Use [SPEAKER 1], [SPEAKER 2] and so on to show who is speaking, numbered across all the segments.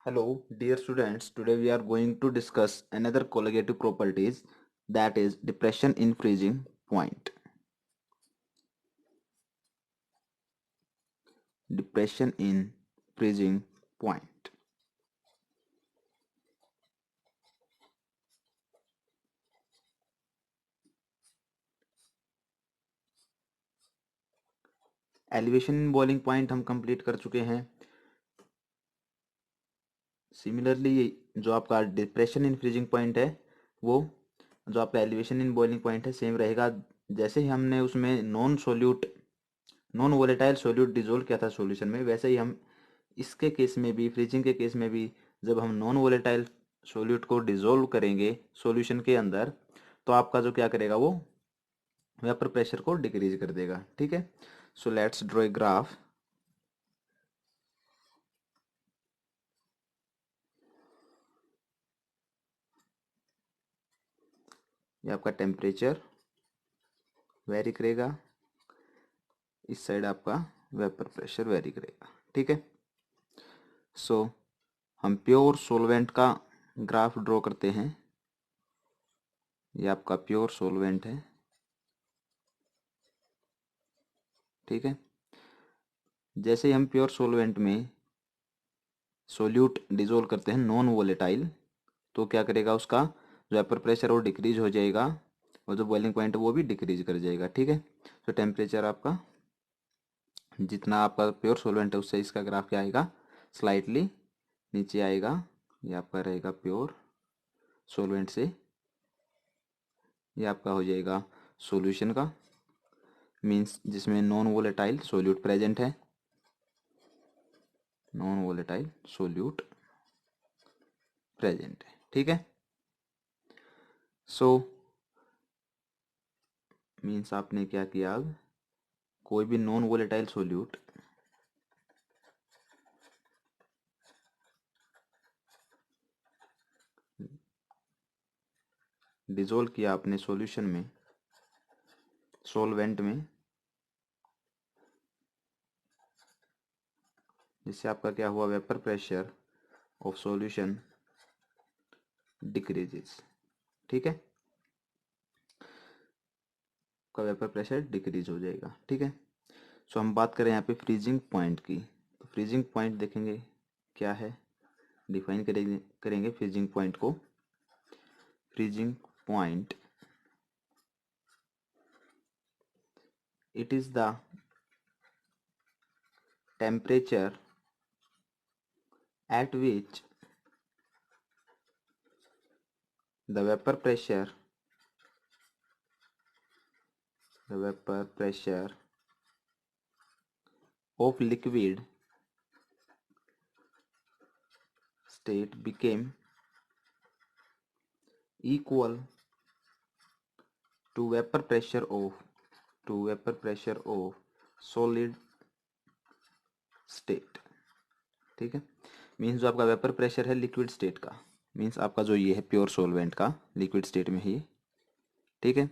[SPEAKER 1] Hello, dear students. Today we are going to discuss another colligative properties, that is depression in freezing point. Depression in freezing point. Elevation in boiling point हम complete कर चुके हैं। Similarly जो आपका depression in freezing point है वो जो आपका एलिवेशन इन बॉइलिंग पॉइंट है सेम रहेगा। जैसे ही हमने उसमें नॉन वोलेटाइल सोल्यूट डिजोल्व किया था सॉल्यूशन में, वैसे ही हम इसके केस में भी, फ्रीजिंग के केस में भी, जब हम नॉन वोलेटाइल सोल्यूट को डिजोल्व करेंगे सॉल्यूशन के अंदर, तो आपका जो क्या करेगा वो वेपर प्रेशर को डिक्रीज कर देगा। ठीक है, so let's draw a graph. ये आपका टेम्परेचर वेरी करेगा, इस साइड आपका वेपर प्रेशर वेरी करेगा। ठीक है, सो हम प्योर सोलवेंट का ग्राफ ड्रॉ करते हैं। ये आपका प्योर सोलवेंट है। ठीक है, जैसे ही हम प्योर सोलवेंट में सोल्यूट डिजोल्व करते हैं नॉन वोलेटाइल, तो क्या करेगा, उसका जो वेपर प्रेशर वो डिक्रीज हो जाएगा और जो बॉइलिंग पॉइंट है वो भी डिक्रीज कर जाएगा। ठीक है, तो टेम्परेचर आपका जितना आपका प्योर सोलवेंट है उससे इसका ग्राफ क्या आएगा, स्लाइटली नीचे आएगा। ये आपका रहेगा प्योर सोलवेंट से, ये आपका हो जाएगा सॉल्यूशन का, मींस जिसमें नॉन वोलेटाइल सोल्यूट प्रेजेंट है, नॉन वोलेटाइल सोल्यूट प्रेजेंट है। ठीक है, सो मीन्स आपने क्या किया, अब कोई भी नॉन वोलेटाइल सोल्यूट डिजोल्व किया आपने सॉल्यूशन में, सॉल्वेंट में, जिससे आपका क्या हुआ, vapour pressure of solution decreases. ठीक है, का वेपर प्रेशर डिक्रीज हो जाएगा। ठीक है, सो हम बात करें यहाँ पे फ्रीजिंग पॉइंट की, तो फ्रीजिंग पॉइंट देखेंगे क्या है, डिफाइन करेंगे फ्रीजिंग पॉइंट को। Freezing point, it is the temperature at which the vapor pressure of liquid state became equal to vapor pressure of solid state। ठीक है, मीन्स जो आपका वेपर प्रेशर है लिक्विड स्टेट का, मीन्स आपका जो ये है प्योर सॉल्वेंट का लिक्विड स्टेट में है ये। ठीक है,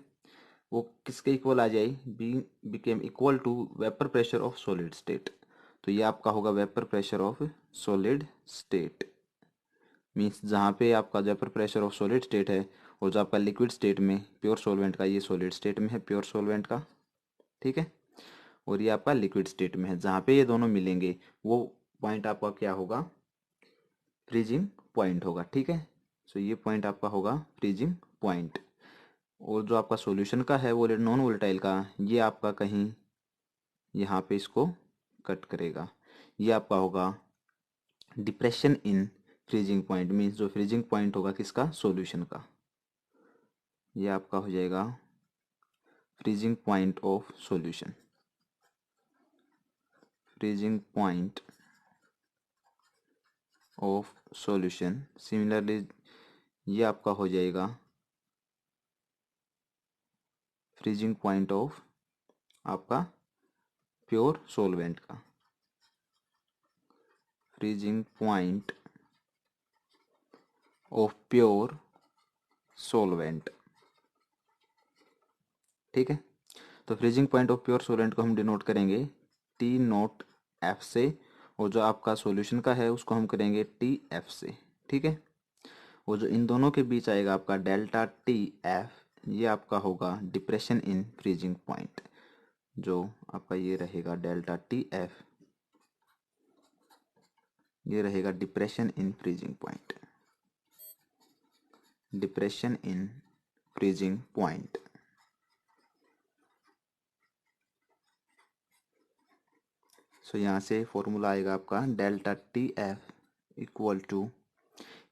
[SPEAKER 1] वो किसके इक्वल आ जाए, B became equal to vapour pressure of solid state. तो ये आपका होगा vapour pressure of solid state, means जहाँ पे आपका vapour pressure of solid state है और जो आपका लिक्विड स्टेट में प्योर सॉल्वेंट का, ये सॉलिड स्टेट में है प्योर सॉल्वेंट का। ठीक है, और ये आपका लिक्विड स्टेट में है, जहाँ पे ये दोनों मिलेंगे वो पॉइंट आपका क्या होगा, फ्रीजिंग पॉइंट होगा। ठीक है, सो ये पॉइंट आपका होगा फ्रीजिंग पॉइंट। और जो आपका सॉल्यूशन का है वो नॉन वोलेटाइल का, ये आपका कहीं यहाँ पे इसको कट करेगा, ये आपका होगा depression in freezing point, means जो फ्रीजिंग पॉइंट होगा किसका, सॉल्यूशन का, ये आपका हो जाएगा freezing point of solution. Freezing point of solution, similarly ये आपका हो जाएगा फ्रीजिंग पॉइंट ऑफ आपका प्योर सॉल्वेंट का, freezing point of pure solvent. ठीक है, तो freezing point of pure solvent को हम डिनोट करेंगे टी नोट एफ से, वो जो आपका सॉल्यूशन का है उसको हम करेंगे टी एफ से, ठीक है। वो जो इन दोनों के बीच आएगा आपका डेल्टा टी एफ, ये आपका होगा डिप्रेशन इन फ्रीजिंग पॉइंट। जो आपका ये रहेगा डेल्टा टी एफ, ये रहेगा depression in freezing point, depression in freezing point. So यहाँ से फॉर्मूला आएगा आपका delta T F equal to,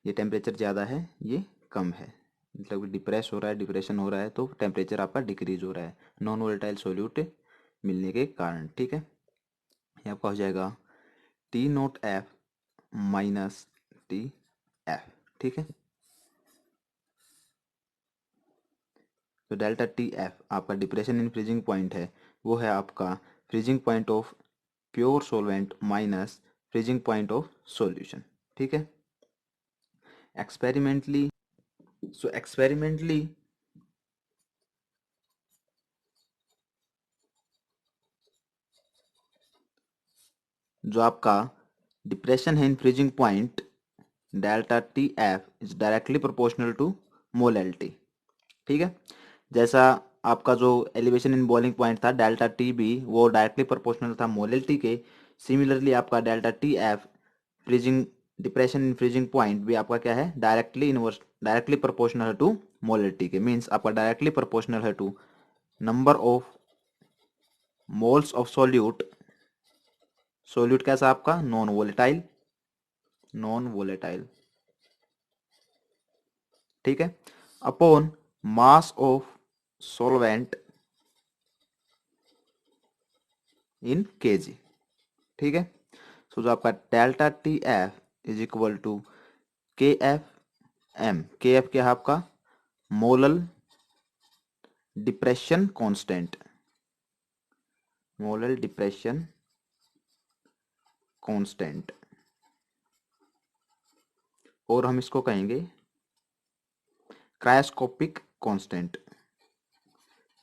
[SPEAKER 1] ये टेम्परेचर ज़्यादा है ये कम है, मतलब डिप्रेस हो रहा है, डिप्रेशन हो रहा है, तो टेम्परेचर आपका डिक्रीज हो रहा है नॉन वोलेटाइल सॉल्यूट मिलने के कारण, ठीक है। ये आपका हो जाएगा T naught F minus T F, ठीक है। तो डेल्टा टी एफ आपका डिप्रेशन इन फ्रीजिंग पॉइंट है, वो है आपका freezing point of pure solvent minus freezing point of solution, ठीक है। एक्सपेरिमेंटली, सो एक्सपेरिमेंटली जो आपका डिप्रेशन है in freezing point delta T F is directly proportional to molality, ठीक है। जैसा आपका जो एलिवेशन इन बॉइलिंग पॉइंट था डेल्टा टी बी, वो डायरेक्टली प्रोपोर्शनल था मोलैलिटी के। सिमिलरली आपका delta T F freezing depression in freezing point भी आपका क्या है, डायरेक्टली इनवर्स, डायरेक्टली प्रोपोर्शनल है टू मोलैलिटी के। मीन्स आपका डायरेक्टली प्रोपोर्शनल है to number of moles of solute, solute कैसा आपका नॉन वोलेटाइल, नॉन वोलेटाइल, ठीक है, upon mass of solvent in KG, ठीक है। सो जो आपका delta T F is equal to K F M, K F क्या है आपका molal depression constant, molal depression constant, और हम इसको कहेंगे क्रायोस्कोपिक कांस्टेंट,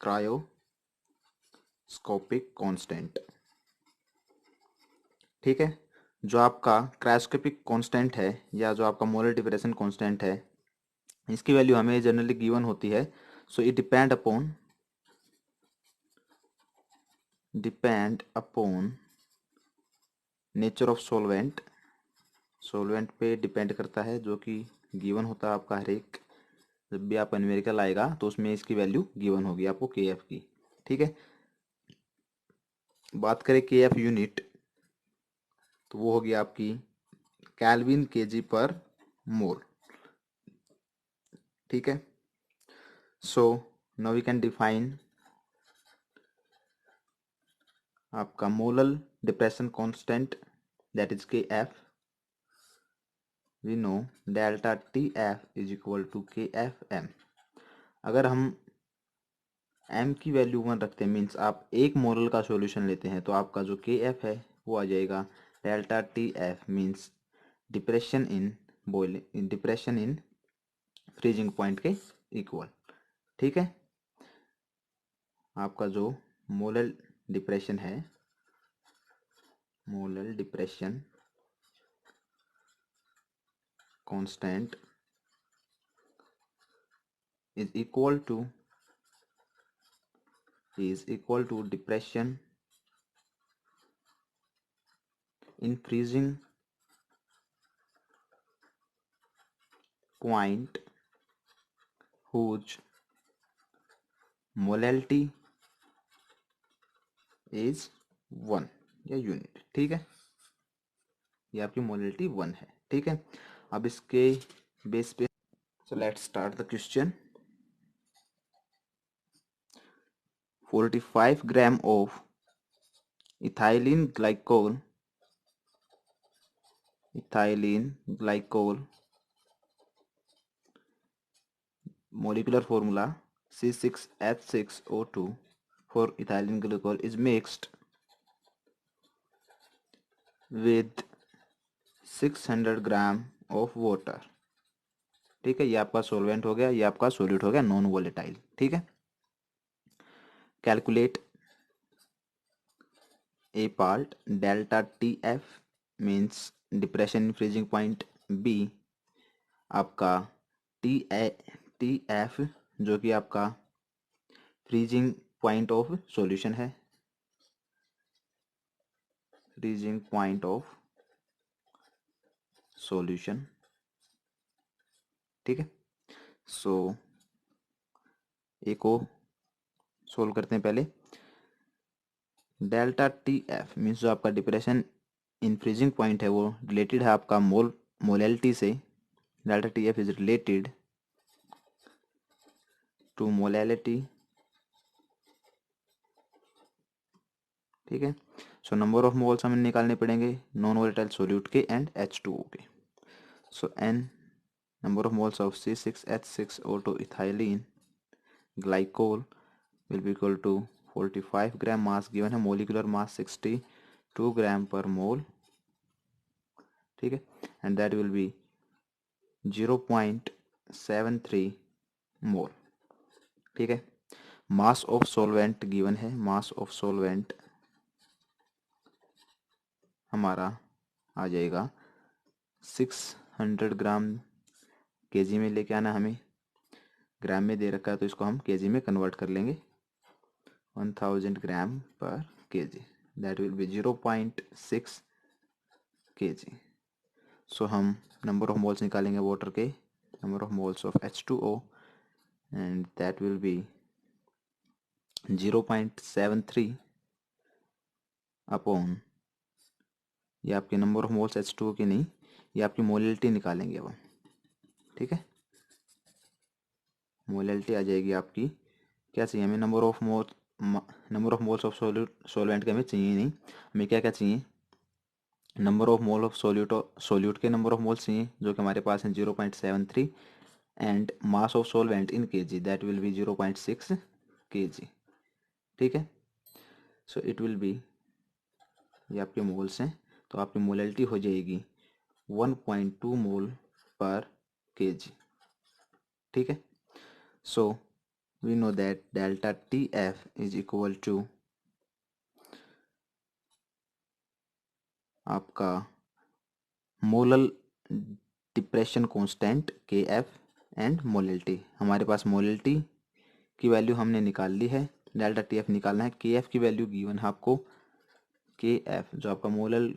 [SPEAKER 1] क्रायोस्कोपिक कांस्टेंट, ठीक है। जो आपका क्रायोस्कोपिक कांस्टेंट है या जो आपका मोलर डिप्रेशन कांस्टेंट है, इसकी वैल्यू हमें जनरली गिवन होती है। So it depend upon nature of solvent, solvent पे डिपेंड करता है, जो कि गिवन होता है आपका हर एक, जब भी आपका न्यूमेरिकल आएगा तो उसमें इसकी वैल्यू गिवन होगी आपको के एफ की, ठीक है। बात करें के एफ यूनिट, तो वो होगी आपकी केल्विन केजी पर मोल, ठीक है। So now we can define आपका molal depression constant, that is K F. We know delta T F is equal to K F M. अगर हम एम की वैल्यू 1 रखते हैं, मीन्स आप एक मोलल का सॉल्यूशन लेते हैं, तो आपका जो के एफ है वो आ जाएगा delta T F means depression in boiling, depression in freezing point के इक्वल, ठीक है। आपका जो मोलल डिप्रेशन है, molal depression constant is equal to depression in freezing point whose molality is 1 या यूनिट, ठीक है। ये आपकी मोलैलिटी 1 है, ठीक है। अब इसके बेस पे so let's start the question. 45 gram of ethylene glycol, ethylene glycol molecular formula C6H6O2 for ethylene glycol is mixed with 600 gram of water, ठीक है। ये आपका सॉल्वेंट हो गया, ये आपका सॉल्यूट हो गया नॉन वोलेटाइल, ठीक है। Calculate a part delta T F means depression in freezing point B आपका टी एफ जो कि आपका फ्रीजिंग पॉइंट ऑफ सॉल्यूशन है, फ्रीजिंग पॉइंट ऑफ सॉल्यूशन। ठीक है, सो एक को सोल्व करते हैं पहले। डेल्टा टी एफ मीन्स जो आपका डिप्रेशन इन फ्रीजिंग पॉइंट है वो रिलेटेड है आपका मोलैलिटी से। Delta T F is related to molality. ठीक है, सो नंबर ऑफ मोल्स हमें निकालने पड़ेंगे नॉन वोलेटाइल सोल्यूट के एंड H2O के। So N number of moles of C6H6O2 ethylene glycol will be equal to 45 gram mass given है, molecular mass 62 gram per mole. ठीक है, and that will be 0.73 mole. ठीक है, मास of solvent given है, मास of solvent हमारा आ जाएगा 600 ग्राम, KG में लेके आना हमें, ग्राम में दे रखा है तो इसको हम केजी में कन्वर्ट कर लेंगे, 1000 gram per KG, that will be 0.6 KG. So हम नंबर ऑफ मोल्स निकालेंगे वाटर के, number of moles of H2O and that will be 0.73 upon, ये आपके नंबर ऑफ मोल्स H2O की नहीं, ये आपकी मोलैलिटी निकालेंगे अब हम। ठीक है, मोलैलिटी आ जाएगी आपकी, क्या चाहिए हमें, number of moles of solvent के हमें चाहिए नहीं, हमें क्या क्या चाहिए, number of mole of solute के नंबर ऑफ मोल्स चाहिए जो कि हमारे पास हैं 0.73 and mass of solvent in KG that will be 0.6 KG. ठीक है, सो इट विल बी, ये आपके मोल्स हैं तो आपकी मोलैलिटी हो जाएगी 1.2 मोल पर केजी। ठीक है, so we know that delta T F is equal to आपका molal depression constant K F and molality. हमारे पास मोलैलिटी की वैल्यू हमने निकाल ली है, डेल्टा टी एफ निकालना है, के एफ की वैल्यू गिवन है आपको, के एफ जो आपका मोलल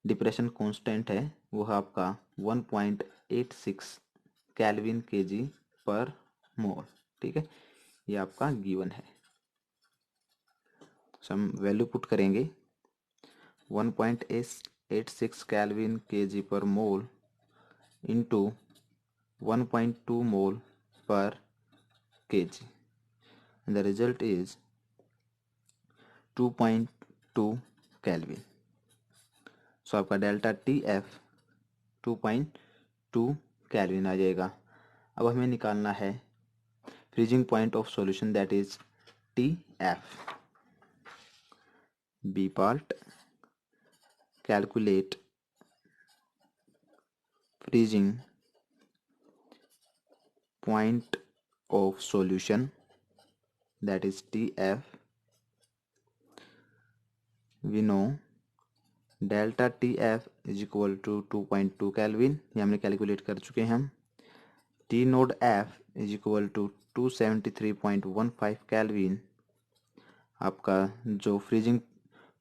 [SPEAKER 1] डिप्रेशन कांस्टेंट है वो है आपका 1.86 केल्विन केजी पर मोल। ठीक है, ये आपका गिवन है, सो हम वैल्यू पुट करेंगे 1.86 केल्विन केजी पर mole into 1.2 mole per KG, and the result is 2.2 kelvin. So आपका डेल्टा टी एफ 2.2 केल्विन आ जाएगा। अब हमें निकालना है freezing point of solution that is T F. B part, calculate freezing point of solution that is TF. We know delta TF is equal to 2.2 kelvin, ये हमने calculate कर चुके हैं हम। T naught F is equal to 273.15 kelvin, आपका जो freezing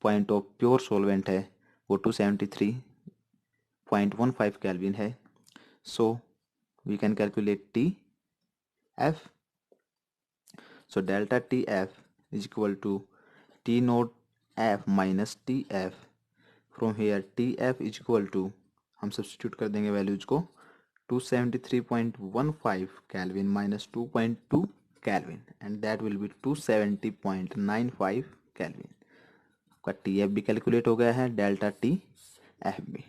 [SPEAKER 1] point of pure solvent है वो 273.15 केल्विन है। So we can calculate TF। So delta TF is equal to T node F minus TF. From here TF is equal to, हम substitute कर देंगे values को, 273.15 kelvin minus 2.2 kelvin and that will B 270.95 kelvin. आपका TF भी calculate हो गया है, delta TF भी।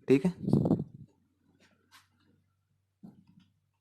[SPEAKER 1] ठीक है।